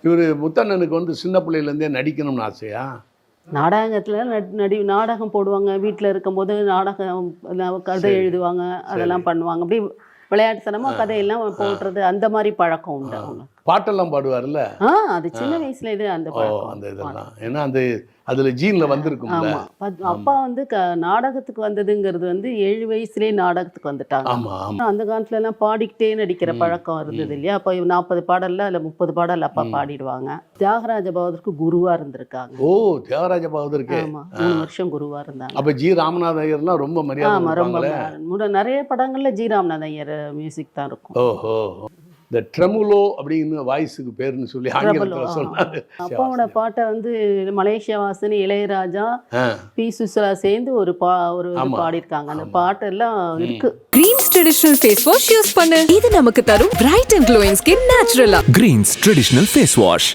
இவர் முத்தண்ணனுக்கு வந்து சின்ன பிள்ளையிலேருந்தே நடிக்கணும்னு ஆசையா? நாடகத்தில் நாடகம் போடுவாங்க, வீட்டில் இருக்கும்போது நாடகம் கதை எழுதுவாங்க, அதெல்லாம் பண்ணுவாங்க. அப்படி விளையாட்டுத்தனமாக கதையெல்லாம் போடுறது, அந்த மாதிரி பழக்கம் உண்டு அவங்க. பாட்டெல்லாம் பாடுவார்ல? அது சின்ன வயசுல இது அந்த பழக்கம். அந்த இதெல்லாம் ஏன்னா அதில் ஜீனில் வந்திருக்கும்ல. ஆமாம், அப்பா வந்து நாடகத்துக்கு வந்ததுங்கிறது வந்து 7 வயசுலேயே நாடகத்துக்கு வந்துட்டாங்க. ஆமாம். அந்த காலத்துல எல்லாம் பாடிக்கிட்டே நடிக்கிற பழக்கம் இருந்தது இல்லையா? அப்போ 40 பாடல்ல அதில் 30 பாடல் அப்பா பாடிடுவாங்க. தியாகராஜ பகதூருக்கு குருவா இருந்திருக்காங்க. ஓ, தியாகராஜ பகதூருக்கு. ஆமாம், 3 வருஷம் குருவா இருந்தாங்க. அப்போ ஜி ராமநாத ஐயர்லாம் ரொம்ப மரியாதை ரொம்ப நிறைய படங்கள்ல ஜி ராமநாத ஐயர் மியூசிக் தான் இருக்கும். ஓஹோ, இந்த ட்ரெமுலோ அப்படின்னு வாய்ஸுக்கு பேருன்னு சொல்லி ஆங்கிலத்தில் சொன்னாரு. அப்பாவோட பாட்டை வந்து மலேசியா வாசன், இளையராஜா, பி சுசலா சேர்ந்து ஒரு பாடியிருக்காங்க. அந்த பாட்டெல்லாம் இருக்கு. Greens traditional face wash use பண்ணு. இது நமக்கு தரும் பிரைட் அண்ட் க்ளோயிங் ஸ்கின் நேச்சுரலா. Greens traditional face wash.